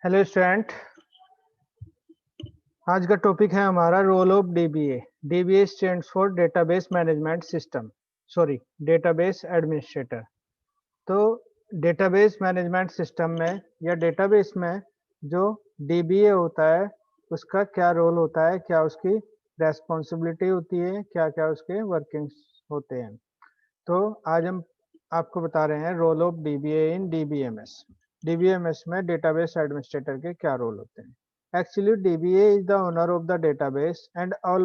Hello student. आज का topic है हमारा role of DBA. DBA stands for database management system, sorry database administrator. तो डेटाबेस मैनेजमेंट सिस्टम में या डेटाबेस में जो डीबीए होता है उसका क्या रोल होता है, क्या उसकी रेस्पॉन्सिबिलिटी होती है, क्या क्या उसके वर्किंग्स होते हैं। तो आज हम आपको बता रहे हैं role of DBA in DBMS. DBMS में डेटाबेस एडमिनिस्ट्रेटर के क्या रोल होते हैं। Actually, DBA is the owner of the database and all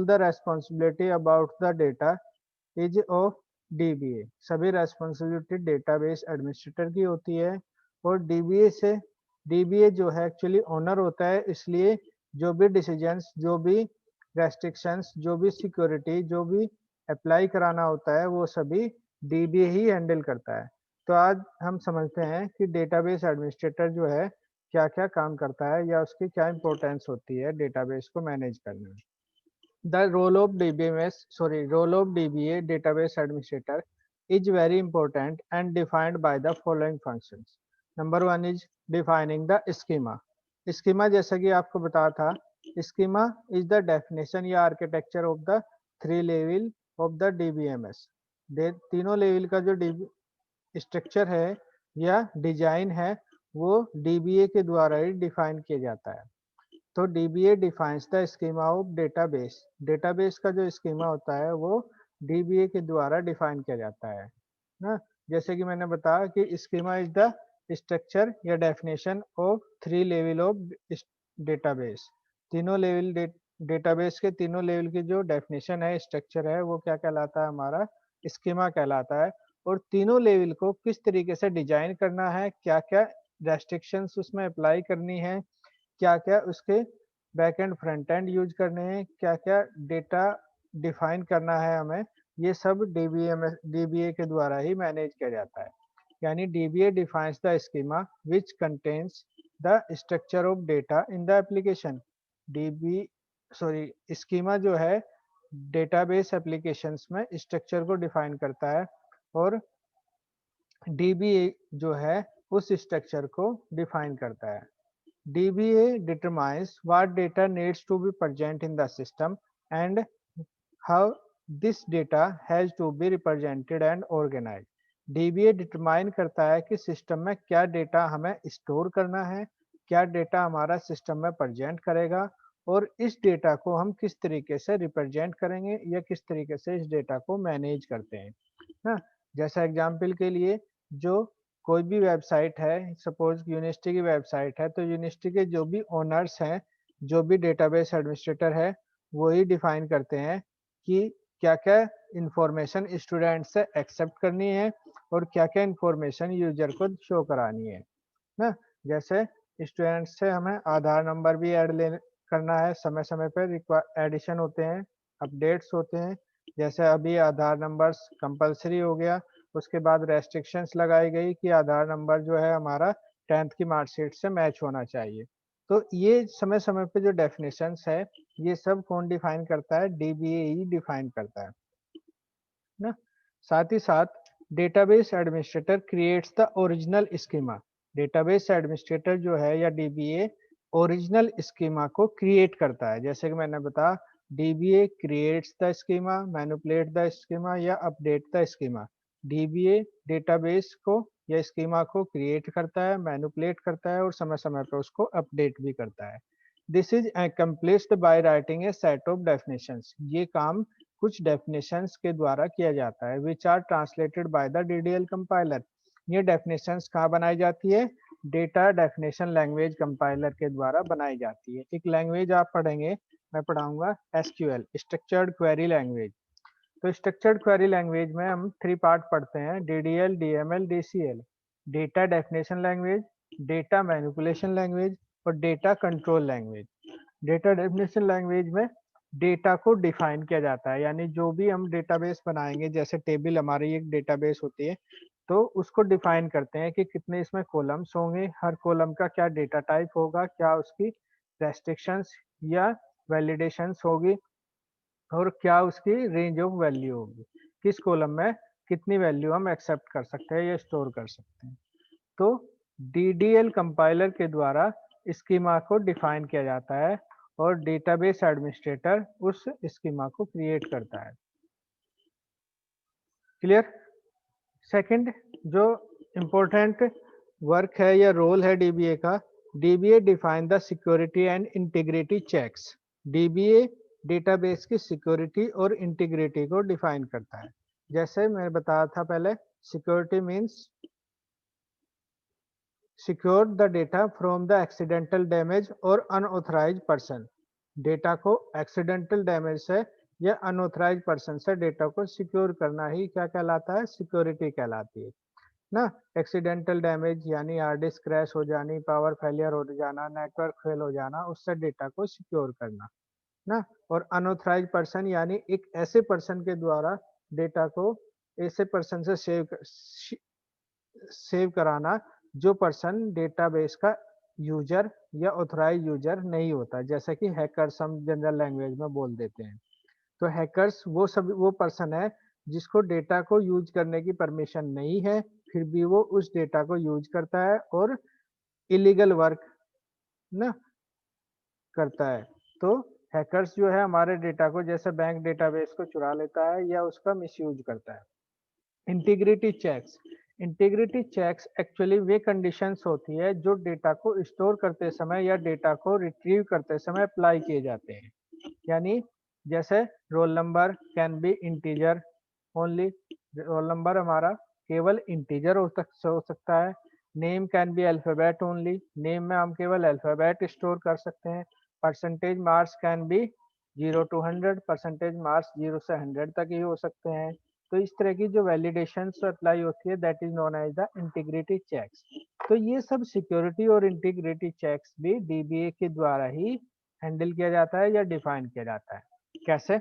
the responsibility about the data is of DBA। सभी responsibility database administrator की होती है और DBA जो है actually owner होता है, इसलिए जो भी decisions, जो भी restrictions, जो भी security, जो भी अप्लाई कराना होता है वो सभी DBA ही हैंडल करता है। तो आज हम समझते हैं कि डेटाबेस एडमिनिस्ट्रेटर जो है क्या क्या काम करता है या उसकी क्या इंपॉर्टेंस होती है डेटाबेस को मैनेज करने में। The role of DBMS sorry role of DBA database administrator is very important and defined by the following functions. Number one is defining the schema. Schema जैसा कि आपको बता था, स्कीमा इज द डेफिनेशन या architecture of the three level of the DBMS. तीनों level का जो structure है या डिजाइन है वो डीबीए के द्वारा ही डिफाइन किया जाता है। तो dBA defines the schema of database. Database का जो स्कीमा होता है वो डीबीए के द्वारा डिफाइन किया जाता है ना। जैसे कि मैंने बताया कि स्कीमा इज द स्ट्रक्चर या definition of three level of database. तीनों लेवल डेटाबेस के तीनों लेवल की जो डेफिनेशन है, स्ट्रक्चर है, वो क्या कहलाता है, हमारा स्कीमा कहलाता है। और तीनों लेवल को किस तरीके से डिजाइन करना है, क्या क्या रेस्ट्रिक्शंस उसमें अप्लाई करनी है, क्या क्या उसके back and front end use करने हैं, क्या क्या डेटा डिफाइन करना है हमें, ये सब डीबीए के द्वारा ही मैनेज किया जाता है। यानी dBA defines the schema which contains the structure of data in the application. DB sorry schema जो है डेटाबेस एप्लीकेशंस में स्ट्रक्चर को डिफाइन करता है और डीबीए जो है उस स्ट्रक्चर को डिफाइन करता है। DBA determines what data needs to be present in the system and how this data has to be represented and organized। DBA determine करता है कि सिस्टम में क्या डेटा हमें स्टोर करना है, क्या डेटा हमारा सिस्टम में प्रेजेंट करेगा और इस डेटा को हम किस तरीके से रिप्रेजेंट करेंगे या किस तरीके से इस डेटा को मैनेज करते हैं ना। जैसा एग्जाम्पल के लिए, जो कोई भी वेबसाइट है, सपोज यूनिवर्सिटी की वेबसाइट है, तो यूनिवर्सिटी के जो भी ओनर्स हैं, जो भी डेटाबेस एडमिनिस्ट्रेटर है, वो ही डिफाइन करते हैं कि क्या क्या इंफॉर्मेशन स्टूडेंट से एक्सेप्ट करनी है और क्या क्या इंफॉर्मेशन यूजर को शो करानी है ना। जैसे स्टूडेंट से हमें आधार नंबर भी ऐड ले करना है, समय समय पर एडिशन होते हैं, अपडेट्स होते हैं। जैसे अभी आधार नंबर कंपलसरी हो गया, उसके बाद रेस्ट्रिक्शंस लगाई गई कि आधार नंबर जो है हमारा 10th की मार्कशीट से मैच होना चाहिए। तो ये समय समय पे जो डेफिनेशंस है, ये सब कौन डिफाइन करता है, डीबीए ही डिफाइन करता है ना। साथ ही साथ database administrator creates the original schema. Database administrator जो है या डीबीए ओरिजिनल स्कीमा को क्रिएट करता है। जैसे कि मैंने बताया, DBA creates the schema, manipulate the schema या update the schema. DBA database को या स्कीमा को क्रिएट करता है, मैनिपुलेट करता है और समय समय पर उसको अपडेट भी करता है। This is accomplished by writing a set of definitions. ये काम कुछ डेफिनेशंस के द्वारा किया जाता है, which are translated by the DDL compiler. ये डेफिनेशंस कहाँ बनाई जाती है, डेटा डेफिनेशन लैंग्वेज कंपाइलर के द्वारा बनाई जाती है। एक लैंग्वेज आप पढ़ेंगे, मैं पढ़ाऊंगा एसक्यूएल, स्ट्रक्चर्ड क्वेरी लैंग्वेज। तो स्ट्रक्चर्ड क्वेरी लैंग्वेज में हम थ्री पार्ट पढ़ते हैं, DDL, DML, DCL. Data definition language, data manipulation language और data control language. Data definition language में डेटा को डिफाइन किया जाता है, यानी जो भी हम डेटाबेस बनाएंगे, जैसे टेबल हमारी एक डेटाबेस होती है, तो उसको डिफाइन करते हैं कि कितने इसमें कॉलम्स होंगे, हर कॉलम का क्या डेटा टाइप होगा, क्या उसकी रेस्ट्रिक्शंस या वैलिडेशंस होगी और क्या उसकी रेंज ऑफ वैल्यू होगी, किस कॉलम में कितनी वैल्यू हम एक्सेप्ट कर सकते हैं या स्टोर कर सकते हैं। तो DDL कंपाइलर के द्वारा स्कीमा को डिफाइन किया जाता है और डेटाबेस एडमिनिस्ट्रेटर उस स्कीमा को क्रिएट करता है। क्लियर? सेकंड जो इम्पोर्टेंट वर्क है या रोल है डीबीए का, DBA define the security and integrity checks. DBA database की सिक्योरिटी और इंटीग्रिटी को डिफाइन करता है। जैसे मैंने बताया था पहले, security means secure the data from the accidental damage और अनऑथराइज पर्सन। डेटा को एक्सीडेंटल डैमेज से या अनऑथराइज पर्सन से डेटा को सिक्योर करना ही क्या कहलाता है? सिक्योरिटी कहलाती है ना। एक्सीडेंटल डैमेज यानी हार्ड डिस्क क्रैश हो जानी, पावर फेलियर हो जाना, नेटवर्क फेल हो जाना, उससे डेटा को सिक्योर करना ना। और अनऑथराइज पर्सन यानी एक ऐसे पर्सन के द्वारा डेटा को ऐसे पर्सन से सेव कराना जो पर्सन डेटाबेस का यूजर या ऑथराइज यूजर नहीं होता, जैसा कि हैकर्स हम जनरल लैंग्वेज में बोल देते हैं। तो हैकर्स वो पर्सन है जिसको डेटा को यूज करने की परमिशन नहीं है, फिर भी वो उस डेटा को यूज करता है और इलीगल वर्क ना करता है। तो हैकर्स जो है हमारे डेटा को, जैसे बैंक डेटाबेस को चुरा लेता है या उसका मिसयूज करता है। Integrity checks, integrity checks actually वे कंडीशंस होती है जो डेटा को स्टोर करते समय या डेटा को रिट्रीव करते समय अप्लाई किए जाते हैं। यानी जैसे roll number can be integer only, roll number हमारा केवल इंटीजर हो सकता है। Name can be alphabet only, name में हम केवल अल्फाबेट स्टोर कर सकते हैं। Percentage marks can be 0 to 100, percentage marks 0 से 100 तक ही हो सकते हैं। तो इस तरह की जो वैलिडेशन अप्लाई होती है that is known as the integrity checks. तो ये सब सिक्योरिटी और इंटीग्रिटी चेक्स भी डीबीए के द्वारा ही हैंडल किया जाता है या डिफाइन किया जाता है। कैसे?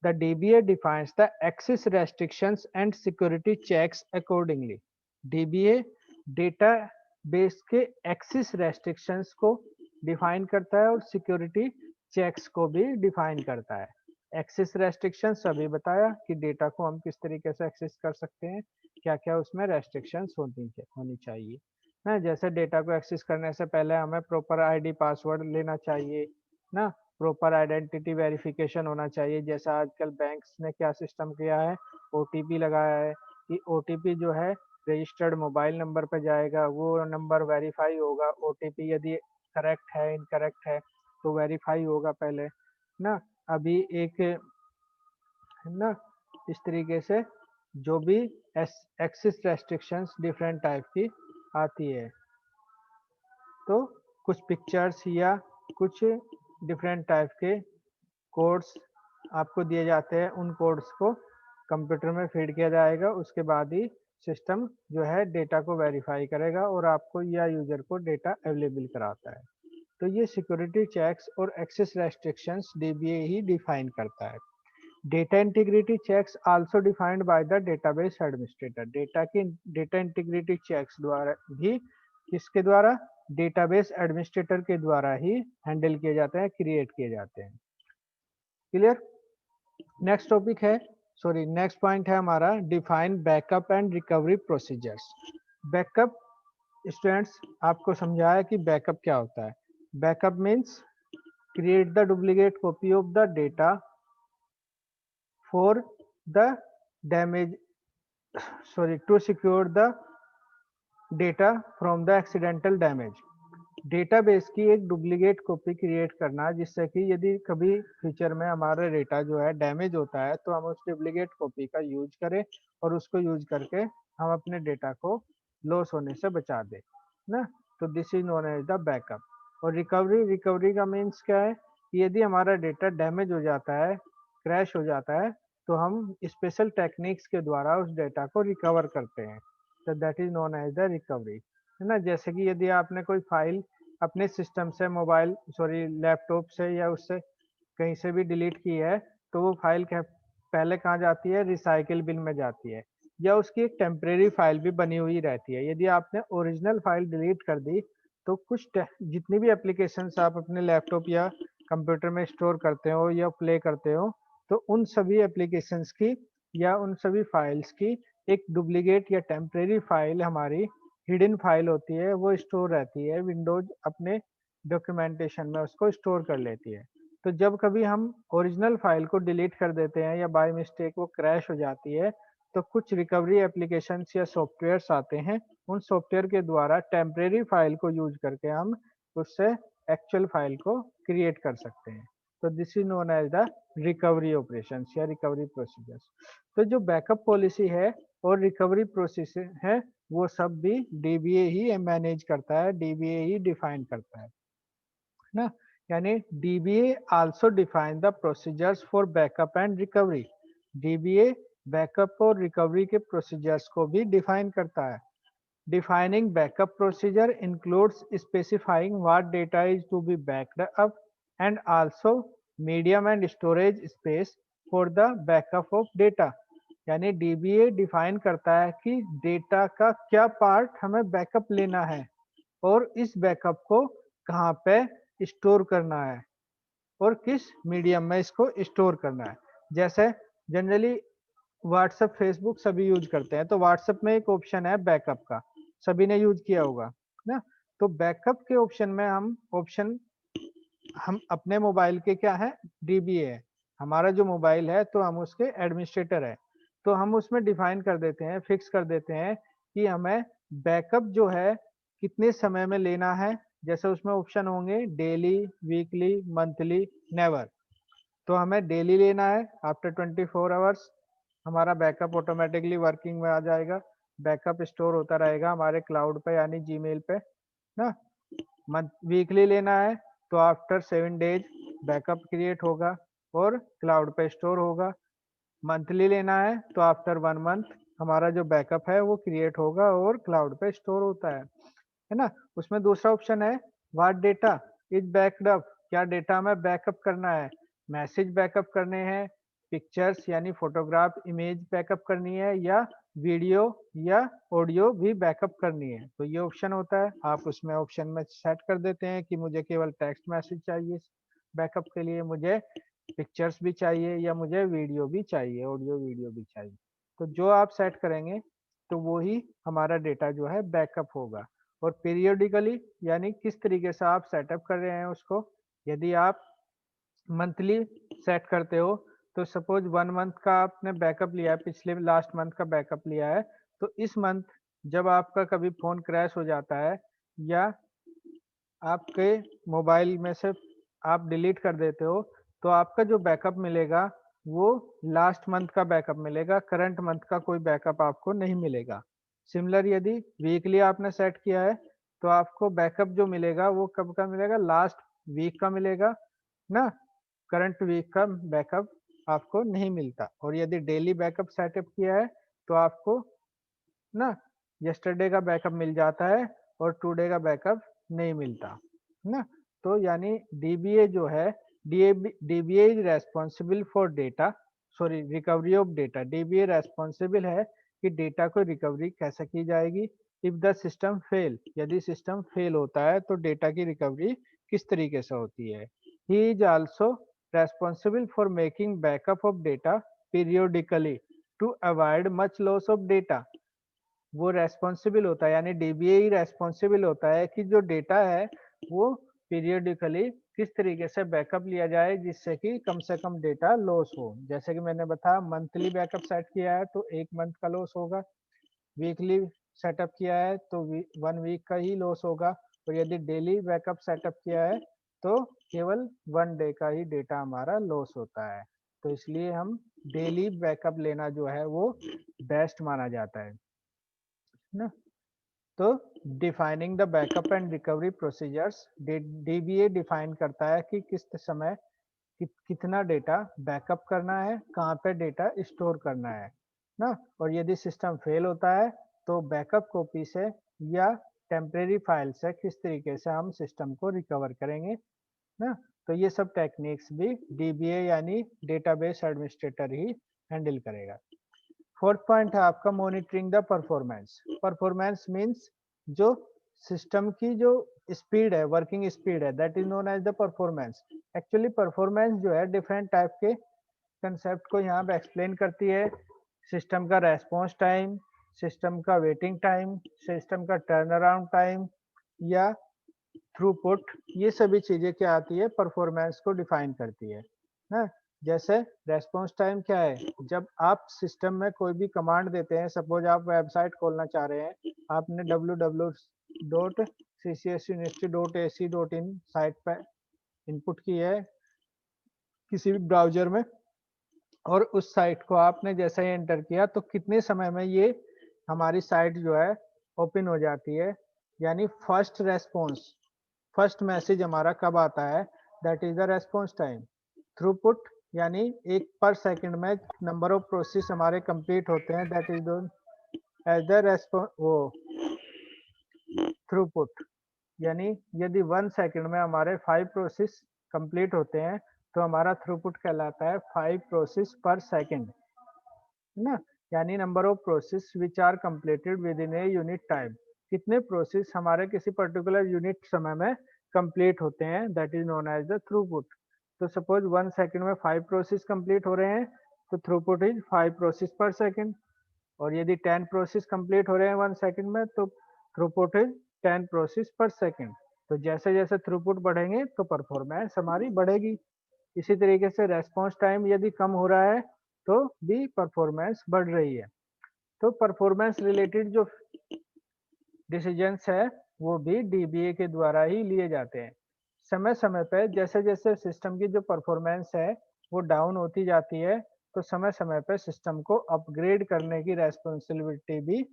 The DBA defines the access restrictions and security checks accordingly. DBA database के एक्सेस रेस्ट्रिक्शंस को डिफाइन करता है और सिक्योरिटी चेक्स को भी डिफाइन करता है। एक्सेस रेस्ट्रिक्शंस अभी बताया कि डेटा को हम किस तरीके से एक्सेस कर सकते हैं, क्या क्या उसमें रेस्ट्रिक्शंस होनी चाहिए ना। जैसे डेटा को एक्सेस करने से पहले हमें प्रॉपर आईडी पासवर्ड लेना चाहिए ना, प्रॉपर आइडेंटिटी वेरिफिकेशन होना चाहिए। जैसा आजकल बैंक्स ने क्या सिस्टम किया है, ओटीपी लगाया है कि ओटीपी जो है रजिस्टर्ड मोबाइल नंबर पर जाएगा, वो नंबर वेरीफाई होगा, ओटीपी यदि करेक्ट है इनकरेक्ट है तो वेरीफाई होगा पहले ना। अभी एक है ना, इस तरीके से जो भी एक्सेस रेस्ट्रिक्शंस डिफरेंट टाइप की आती है, तो कुछ पिक्चर्स या कुछ डिफरेंट टाइप के कोड्स आपको दिए जाते हैं, उन कोड्स को कंप्यूटर में फीड किया जाएगा, उसके बाद ही सिस्टम जो है डेटा को वेरीफाई करेगा और आपको या यूजर को डेटा अवेलेबल कराता है। तो ये सिक्योरिटी चेक्स और एक्सेस रेस्ट्रिक्शंस डीबीए ही डिफाइन करता है। Data integrity checks also defined by the database administrator. Data integrity checks द्वारा भी किसके द्वारा? डेटाबेस एडमिनिस्ट्रेटर के द्वारा ही हैंडल किए जाते हैं, क्रिएट किए जाते हैं। क्लियर? नेक्स्ट टॉपिक है, सॉरी नेक्स्ट पॉइंट है हमारा, define backup and recovery procedures. Backup students आपको समझाया कि बैकअप क्या होता है। Backup means create the duplicate copy of the data for the damage, sorry, to secure the data from the accidental damage। Database की एक डुप्लीकेट कॉपी क्रिएट करना जिससे कि यदि कभी फ्यूचर में हमारा डेटा जो है डैमेज होता है तो हम उस डुप्लीकेट कॉपी का यूज करें और उसको यूज करके हम अपने डेटा को लॉस होने से बचा दें ना। तो this is known as the backup. और रिकवरी का मीन्स क्या है कि यदि हमारा डेटा डैमेज हो जाता है, क्रैश हो जाता है, तो हम स्पेशल टेक्निक्स के द्वारा उस डेटा को रिकवर करते हैं। तो that is known as the recovery, है ना। जैसे कि यदि आपने कोई फाइल अपने सिस्टम से, मोबाइल सॉरी लैपटॉप से या उससे कहीं से भी डिलीट की है, तो वो फाइल पहले कहाँ जाती है? रिसाइकिल बिन में जाती है, या उसकी एक टेम्परेरी फाइल भी बनी हुई रहती है। यदि आपने ओरिजिनल फाइल डिलीट कर दी तो कुछ जितनी भी एप्लीकेशंस आप अपने लैपटॉप या कंप्यूटर में स्टोर करते हो या प्ले करते हो, तो उन सभी एप्लीकेशंस की या उन सभी फाइल्स की एक डुप्लीकेट या टेम्परेरी फाइल हमारी हिडन फाइल होती है वो स्टोर रहती है, विंडोज अपने डॉक्यूमेंटेशन में उसको स्टोर कर लेती है। तो जब कभी हम ओरिजिनल फाइल को डिलीट कर देते हैं या बाय मिस्टेक वो क्रैश हो जाती है, तो कुछ रिकवरी एप्लीकेशंस या सॉफ्टवेयर्स आते हैं। उन सॉफ्टवेयर के द्वारा टेम्परेरी फाइल को यूज करके हम उससे एक्चुअल फाइल को क्रिएट कर सकते हैं। तो this is known as the recovery operations या रिकवरी प्रोसीजर्स। तो जो बैकअप पॉलिसी है और रिकवरी प्रोसेस है, वो सब भी डीबीए ही मैनेज करता है, डीबीए ही डिफाइन करता है ना। यानी DBA also define the procedures for backup and recovery. DBA backup और रिकवरी के प्रोसीजर्स को भी डिफाइन करता है। Defining backup procedure includes specifying what data is to be backed up and also medium and storage space for the backup of data. यानी DBA define करता है कि डेटा का क्या पार्ट हमें बैकअप लेना है और इस बैकअप को कहाँ पे स्टोर करना है और किस मीडियम में इसको स्टोर करना है। जैसे जनरली व्हाट्सएप फेसबुक सभी यूज करते हैं, तो व्हाट्सएप में एक ऑप्शन है बैकअप का, सभी ने यूज किया होगा ना। तो बैकअप के ऑप्शन में हम अपने मोबाइल के क्या है, डीबीए है हमारा जो मोबाइल है, तो हम उसके एडमिनिस्ट्रेटर है। तो हम उसमें डिफाइन कर देते हैं, फिक्स कर देते हैं कि हमें बैकअप जो है कितने समय में लेना है। जैसे उसमें ऑप्शन होंगे डेली, वीकली, मंथली, नेवर। तो हमें डेली लेना है, आफ्टर 24 आवर्स हमारा बैकअप ऑटोमेटिकली वर्किंग में आ जाएगा। बैकअप स्टोर होता रहेगा हमारे क्लाउड पे यानी जीमेल पे ना। मंथ वीकली लेना है तो आफ्टर 7 डेज बैकअप क्रिएट होगा और क्लाउड पे स्टोर होगा। मंथली लेना है तो आफ्टर 1 मंथ हमारा जो बैकअप है वो क्रिएट होगा और क्लाउड पे स्टोर होता है ना। उसमें दूसरा ऑप्शन है what data is backed up. क्या डेटा हमें बैकअप करना है, मैसेज बैकअप करने हैं, पिक्चर्स यानी फोटोग्राफ, इमेज बैकअप करनी है, या वीडियो या ऑडियो भी बैकअप करनी है। तो ये ऑप्शन होता है, आप उसमें ऑप्शन में सेट कर देते हैं कि मुझे केवल टेक्स्ट मैसेज चाहिए बैकअप के लिए, मुझे पिक्चर्स भी चाहिए, या मुझे वीडियो भी चाहिए, ऑडियो वीडियो भी चाहिए। तो जो आप सेट करेंगे तो वो ही हमारा डेटा जो है बैकअप होगा। और पीरियोडिकली यानी किस तरीके से आप सेटअप कर रहे हैं उसको। यदि आप मंथली सेट करते हो, तो सपोज 1 मंथ का आपने बैकअप लिया है, पिछले लास्ट मंथ का बैकअप लिया है, तो इस मंथ जब आपका कभी फोन क्रैश हो जाता है या आपके मोबाइल में से आप डिलीट कर देते हो, तो आपका जो बैकअप मिलेगा वो लास्ट मंथ का बैकअप मिलेगा, करंट मंथ का कोई बैकअप आपको नहीं मिलेगा। सिमिलर यदि वीकली आपने सेट किया है, तो आपको बैकअप जो मिलेगा वो कब का मिलेगा, लास्ट वीक का मिलेगा ना। करंट वीक का बैकअप आपको नहीं मिलता। और यदि डेली बैकअप सेटअप किया है तो आपको ना यस्टरडे का बैकअप मिल जाता है और टुडे का बैकअप नहीं मिलता ना। तो यानी डीबीए जो है, dBA is responsible for data, sorry recovery of data. DBA responsible है कि डेटा को रिकवरी कैसे की जाएगी। इफ द सिस्टम फेल, यदि सिस्टम फेल होता है तो डेटा की रिकवरी किस तरीके से होती है। He is also responsible for making backup of data periodically to avoid much loss of data. वो रेस्पॉन्सिबल होता है, यानी डीबीए ही रेस्पॉन्सिबल होता है कि जो डेटा है वो पीरियडिकली किस तरीके से बैकअप लिया जाए जिससे कि कम से कम डेटा लॉस हो। जैसे कि मैंने बताया मंथली बैकअप सेट किया है तो 1 मंथ का लॉस होगा, वीकली सेटअप किया है तो 1 वीक का ही लॉस होगा, और यदि डेली बैकअप सेटअप किया है तो केवल 1 डे का ही डेटा हमारा लॉस होता है। तो इसलिए हम डेली बैकअप लेना जो है वो बेस्ट माना जाता है ना। तो defining the backup and recovery procedures, dBA define करता है कि किस समय कितना डेटा बैकअप करना है, कहाँ पे डेटा स्टोर करना है ना। और यदि सिस्टम फेल होता है तो बैकअप कॉपी से या टेम्परेरी फाइल से किस तरीके से हम सिस्टम को रिकवर करेंगे ना। तो ये सब टेक्निक्स भी डीबीए यानी डेटाबेस एडमिनिस्ट्रेटर ही हैंडल करेगा। फोर्थ पॉइंट है आपका monitoring the performance. Performance means जो सिस्टम की जो स्पीड है, वर्किंग स्पीड है, that is known as the performance. Actually performance जो है डिफरेंट टाइप के कंसेप्ट को यहाँ पे एक्सप्लेन करती है। सिस्टम का रेस्पॉन्स टाइम, सिस्टम का वेटिंग टाइम, सिस्टम का टर्न अराउंड टाइम या थ्रूपुट, ये सभी चीजें क्या आती है, परफॉर्मेंस को डिफाइन करती है ना। जैसे रेस्पॉन्स टाइम क्या है, जब आप सिस्टम में कोई भी कमांड देते हैं, सपोज आप वेबसाइट खोलना चाह रहे हैं, आपने www.ccsuniversity.ac.in साइट पर इनपुट की है किसी भी ब्राउजर में, और उस साइट को आपने जैसे ही एंटर किया तो कितने समय में ये हमारी साइट जो है ओपन हो जाती है, यानी फर्स्ट रेस्पॉन्स, फर्स्ट मैसेज हमारा कब आता है, that is the response time. Throughput यानी एक पर सेकंड में नंबर ऑफ प्रोसेस हमारे कंप्लीट होते हैं, that is as the response वो थ्रूपुट, यानी यदि 1 सेकंड में हमारे 5 प्रोसेस कंप्लीट होते हैं तो हमारा थ्रूपुट कहलाता है 5 प्रोसेस पर सेकंड, है ना। यानी number of process which are completed within a unit time, कितने प्रोसेस हमारे किसी पर्टिकुलर यूनिट समय में कंप्लीट होते हैं, that is known as the throughput. तो सपोज 1 सेकंड में 5 प्रोसेस कंप्लीट हो रहे हैं तो throughput is 5 process per second, और यदि 10 प्रोसेस कंप्लीट हो रहे हैं 1 सेकंड में तो throughput is 10 process per second. तो जैसे जैसे थ्रूपुट बढ़ेंगे तो परफॉर्मेंस हमारी बढ़ेगी। इसी तरीके से रेस्पॉन्स टाइम यदि कम हो रहा है तो भी परफॉर्मेंस बढ़ रही है। तो परफॉर्मेंस रिलेटेड जो डिसीजंस है वो भी डीबीए के द्वारा ही लिए जाते हैं। समय समय पर जैसे जैसे सिस्टम की जो परफॉर्मेंस है वो डाउन होती जाती है तो समय समय पर सिस्टम को अपग्रेड करने की रेस्पॉन्सिबिलिटी भी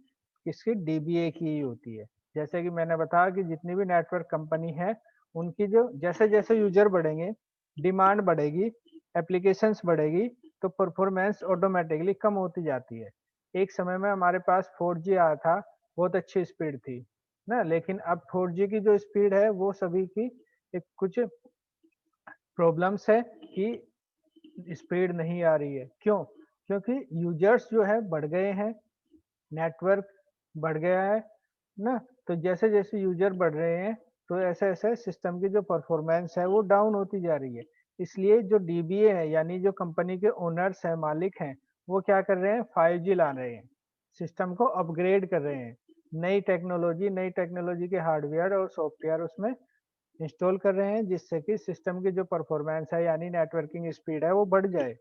इसकी डीबीए की ही होती है। जैसे कि मैंने बताया कि जितनी भी नेटवर्क कंपनी है उनकी जो जैसे जैसे यूजर बढ़ेंगे, डिमांड बढ़ेगी, एप्लीकेशंस बढ़ेगी, तो परफॉर्मेंस ऑटोमेटिकली कम होती जाती है। एक समय में हमारे पास 4G आया था, बहुत अच्छी स्पीड थी ना, लेकिन अब 4G की जो स्पीड है वो सभी की एक कुछ प्रॉब्लम्स है कि स्पीड नहीं आ रही है। क्यों? क्योंकि यूजर्स जो है बढ़ गए हैं, नेटवर्क बढ़ गया है ना। तो जैसे जैसे यूजर बढ़ रहे हैं तो ऐसे ऐसे सिस्टम की जो परफॉर्मेंस है वो डाउन होती जा रही है। इसलिए जो डीबीए है यानी जो कंपनी के ओनर्स हैं, मालिक हैं, वो क्या कर रहे हैं, 5G ला रहे हैं, सिस्टम को अपग्रेड कर रहे हैं, नई टेक्नोलॉजी के हार्डवेयर और सॉफ्टवेयर उसमें इंस्टॉल कर रहे हैं, जिससे कि सिस्टम की जो परफॉर्मेंस है यानी नेटवर्किंग स्पीड है वो बढ़ जाए।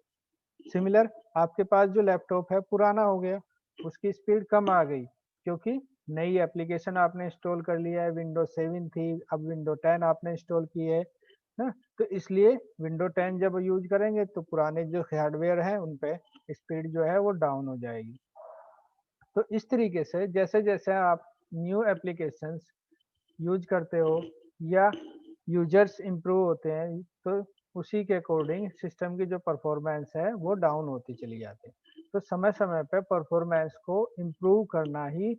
सिमिलर आपके पास जो लैपटॉप है पुराना हो गया, उसकी स्पीड कम आ गई क्योंकि नई एप्लीकेशन आपने इंस्टॉल कर लिया है, विंडो 7 थी अब विंडो 10 आपने इंस्टॉल की है ना। तो इसलिए विंडो 10 जब यूज करेंगे तो पुराने जो हार्डवेयर हैं उन पे स्पीड जो है वो डाउन हो जाएगी। तो इस तरीके से जैसे जैसे आप न्यू एप्लीकेशंस यूज करते हो या यूजर्स इम्प्रूव होते हैं तो उसी के अकॉर्डिंग सिस्टम की जो परफॉर्मेंस है वो डाउन होती चली जाती है। तो समय समय पे परफॉर्मेंस को इम्प्रूव करना ही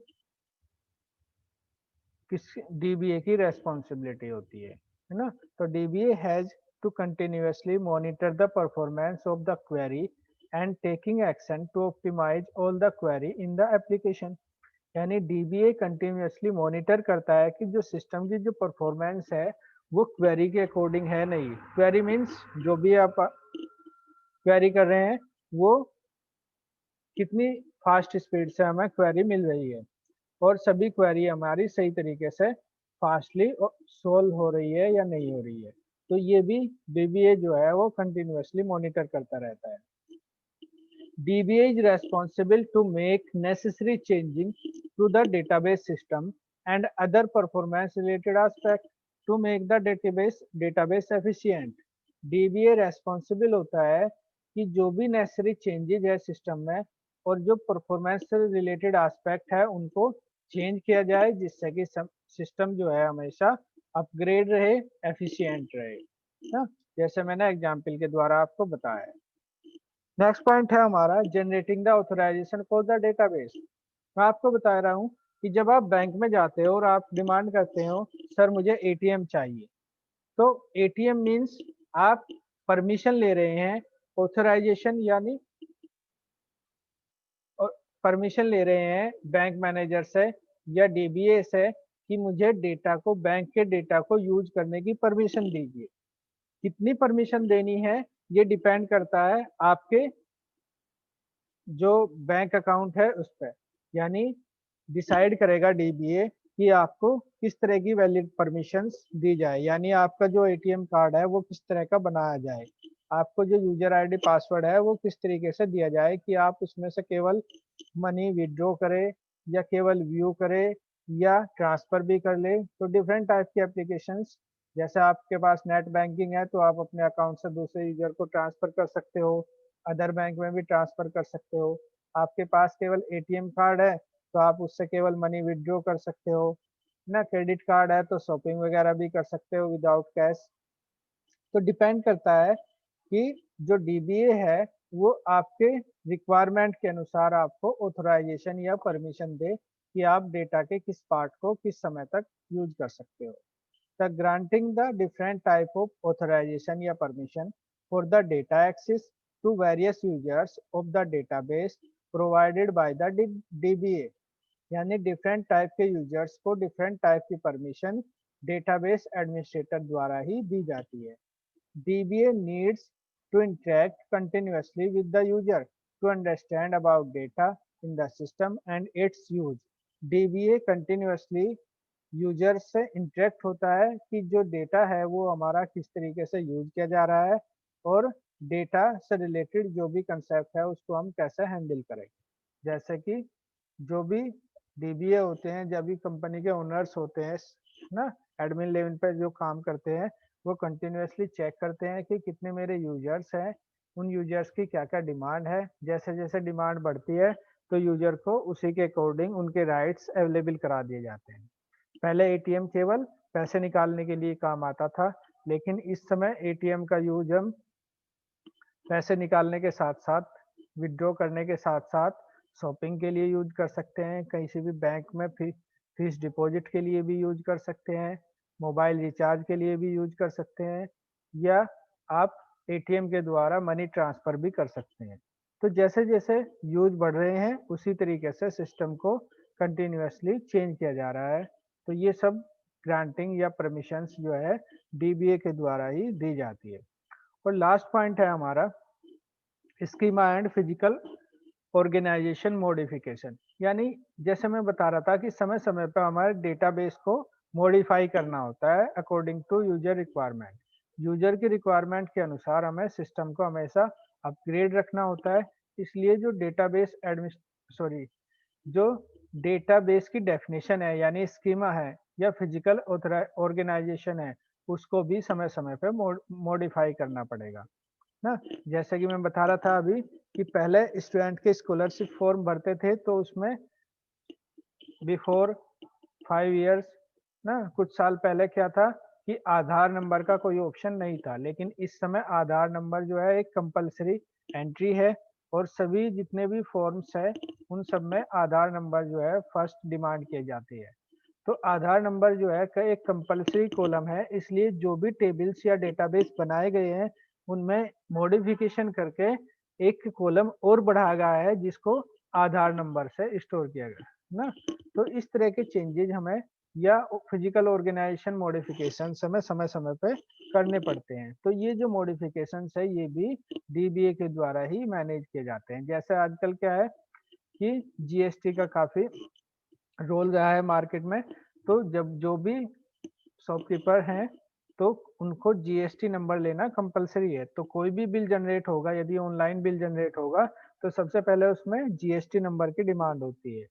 किस डीबीए की रेस्पॉन्सिबिलिटी होती है ना। तो DBA has to continuously monitor the performance of the query and taking action to optimize all the query in the application. यानी डीबीए कंटिन्यूअसली मॉनिटर करता है कि जो सिस्टम की जो परफॉर्मेंस है वो क्वेरी के अकॉर्डिंग है नहीं। क्वेरी मीन्स जो भी आप क्वेरी कर रहे हैं वो कितनी फास्ट स्पीड से हमें क्वेरी मिल रही है और सभी क्वेरी हमारी सही तरीके से फास्टली सोल्व हो रही है या नहीं हो रही है। तो ये भी डीबीए जो है वो कंटिन्यूअसली मॉनिटर करता रहता है। DBA is responsible to make necessary changing to the database system and other performance related aspects to make the database efficient. DBA responsible होता है कि जो भी necessary changes है सिस्टम में और जो परफॉर्मेंस से रिलेटेड एस्पेक्ट है उनको चेंज किया जाए जिससे कि सिस्टम जो है हमेशा अपग्रेड रहे, एफिशिएंट रहे ना, जैसे मैंने एग्जाम्पल के द्वारा आपको बताया है। नेक्स्ट पॉइंट है हमारा generating the authorization for the database. मैं आपको बता रहा हूँ कि जब आप बैंक में जाते हो और आप डिमांड करते हो सर मुझे एटीएम चाहिए, तो एटीएम मीन्स आप परमिशन ले रहे हैं, ऑथराइजेशन यानी परमिशन ले रहे हैं बैंक मैनेजर से या डीबीए से कि मुझे डेटा को, बैंक के डेटा को यूज करने की परमिशन दीजिए। कितनी परमिशन देनी है ये डिपेंड करता है आपके जो बैंक अकाउंट है उस पर। यानी डिसाइड करेगा डीबीए कि आपको किस तरह की वैलिड परमिशंस दी जाए, यानी आपका जो एटीएम कार्ड है वो किस तरह का बनाया जाए, आपको जो यूजर आईडी पासवर्ड है वो किस तरीके से दिया जाए कि आप उसमें से केवल मनी विड्रॉ करें या केवल व्यू करें या ट्रांसफर भी कर ले। तो डिफरेंट टाइप की एप्लीकेशंस, जैसे आपके पास नेट बैंकिंग है तो आप अपने अकाउंट से दूसरे यूजर को ट्रांसफर कर सकते हो, अदर बैंक में भी ट्रांसफर कर सकते हो। आपके पास केवल एटीएम कार्ड है तो आप उससे केवल मनी विड्रॉ कर सकते हो ना, क्रेडिट कार्ड है तो शॉपिंग वगैरह भी कर सकते हो विदाउट कैश। तो डिपेंड करता है कि जो डीबीए है वो आपके रिक्वायरमेंट के अनुसार आपको ऑथराइजेशन या परमिशन दे कि आप डेटा के किस पार्ट को किस समय तक यूज कर सकते हो। The granting the different type of authorisation या permission for the data access to various users of the database provided by the DBA, यानी डिफरेंट टाइप के यूजर्स को डिफरेंट टाइप की परमिशन डेटाबेस एडमिनिस्ट्रेटर द्वारा ही दी जाती है। DBA needs to interact continuously with the user to understand about data in the system and its use. DBA continuously user से interact होता है कि जो डेटा है वो हमारा किस तरीके से यूज किया जा रहा है और डेटा से रिलेटेड जो भी कंसेप्ट है उसको हम कैसे हैंडल करें। जैसे कि जो भी डीबीए होते हैं, जब भी कंपनी के ओनर्स होते हैं ना, एडमिन लेवल पर जो काम करते हैं वो कंटिन्यूअसली चेक करते हैं कि कितने मेरे यूजर्स हैं, उन यूजर्स की क्या क्या डिमांड है। जैसे जैसे डिमांड बढ़ती है तो यूजर को उसी के अकॉर्डिंग उनके राइट्स अवेलेबल करा दिए जाते हैं। पहले एटीएम केवल पैसे निकालने के लिए काम आता था, लेकिन इस समय एटीएम का यूज हम पैसे निकालने के साथ साथ, विड्रॉ करने के साथ साथ शॉपिंग के लिए यूज कर सकते हैं, कहीं से भी बैंक में फीस डिपॉजिट के लिए भी यूज कर सकते हैं, मोबाइल रिचार्ज के लिए भी यूज कर सकते हैं, या आप एटीएम के द्वारा मनी ट्रांसफर भी कर सकते हैं। तो जैसे जैसे यूज बढ़ रहे हैं उसी तरीके से सिस्टम को कंटिन्यूअसली चेंज किया जा रहा है। तो ये सब ग्रांटिंग या परमिशंस जो है डीबीए के द्वारा ही दी जाती है। और लास्ट पॉइंट है हमारा schema and physical organization modification, यानी जैसे मैं बता रहा था कि समय समय पर हमारे डेटाबेस को मॉडिफाई करना होता है according to user requirement. User की रिक्वायरमेंट के अनुसार हमें सिस्टम को हमेशा अपग्रेड रखना होता है। इसलिए जो डेटाबेस एडमिन सॉरी जो डेटाबेस की डेफिनेशन है यानी स्कीमा है या फिजिकल ऑर्गेनाइजेशन है, उसको भी समय समय पर मॉडिफाई करना पड़ेगा ना। जैसे कि मैं बता रहा था अभी कि पहले स्टूडेंट के स्कॉलरशिप फॉर्म भरते थे तो उसमें बिफोर 5 इयर्स ना, कुछ साल पहले क्या था कि आधार नंबर का कोई ऑप्शन नहीं था, लेकिन इस समय आधार नंबर जो है एक कंपलसरी एंट्री है और सभी जितने भी फॉर्म्स है उन सब में आधार नंबर जो है फर्स्ट डिमांड किए जाती है। तो आधार नंबर जो है का एक कंपलसरी कॉलम है, इसलिए जो भी टेबल्स या डेटाबेस बनाए गए हैं उनमें मॉडिफिकेशन करके एक कॉलम और बढ़ाया गया है जिसको आधार नंबर से स्टोर किया गया ना। तो इस तरह के चेंजेज हमें या फिजिकल ऑर्गेनाइजेशन मॉडिफिकेशन समय समय पे करने पड़ते हैं। तो ये जो मॉडिफिकेशन है ये भी डीबीए के द्वारा ही मैनेज किए जाते हैं। जैसे आजकल क्या है कि जीएसटी का काफी रोल रहा है मार्केट में, तो जब जो भी शॉपकीपर हैं तो उनको जीएसटी नंबर लेना कंपलसरी है। तो कोई भी बिल जनरेट होगा, यदि ऑनलाइन बिल जनरेट होगा तो सबसे पहले उसमें जीएसटी नंबर की डिमांड होती है।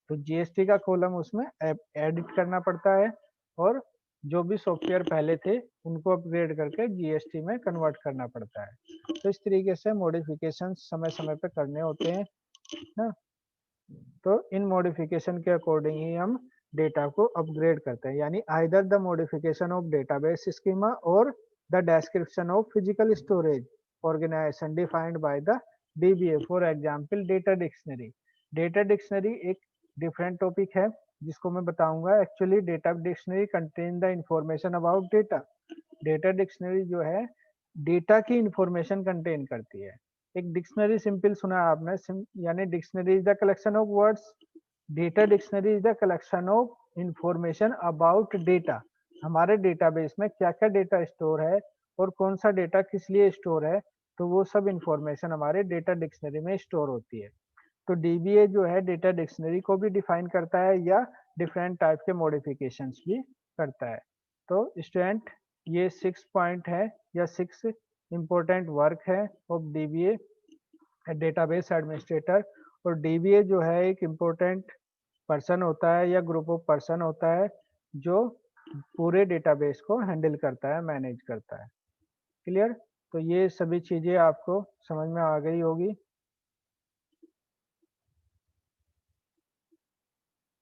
तो जीएसटी का कॉलम उसमें एडिट करना पड़ता है और जो भी सॉफ्टवेयर पहले थे उनको अपग्रेड करके जीएसटी में कन्वर्ट करना पड़ता है। तो इस तरीके से मॉडिफिकेशन समय समय पे करने होते हैं ना। तो इन मॉडिफिकेशन के अकॉर्डिंग ही हम डेटा को अपग्रेड करते हैं, यानी either the modification of database schema और the description of physical storage organisation defined by the DBA. For example data dictionary. Data dictionary एक डिफरेंट टॉपिक है जिसको मैं बताऊंगा। Actually data dictionary contain the information about data. Data dictionary जो है data की information contain करती है। एक डिक्शनरी सिंपल सुना है आपने, यानी dictionary is the collection of words. Data dictionary is the collection of information about data. हमारे डेटाबेस में क्या क्या डेटा स्टोर है और कौन सा डेटा किस लिए स्टोर है, तो वो सब इंफॉर्मेशन हमारे डेटा डिक्शनरी में स्टोर होती है। तो डीबीए जो है डेटा डिक्शनरी को भी डिफाइन करता है या डिफरेंट टाइप के मॉडिफिकेशंस भी करता है। तो स्टूडेंट ये 6 पॉइंट है या 6 इम्पोर्टेंट वर्क है ऑफ डीबीए डेटाबेस एडमिनिस्ट्रेटर। और डीबीए जो है एक इम्पोर्टेंट पर्सन होता है या ग्रुप ऑफ पर्सन होता है जो पूरे डेटाबेस को हैंडल करता है, मैनेज करता है। क्लियर? तो ये सभी चीज़ें आपको समझ में आ गई होगी।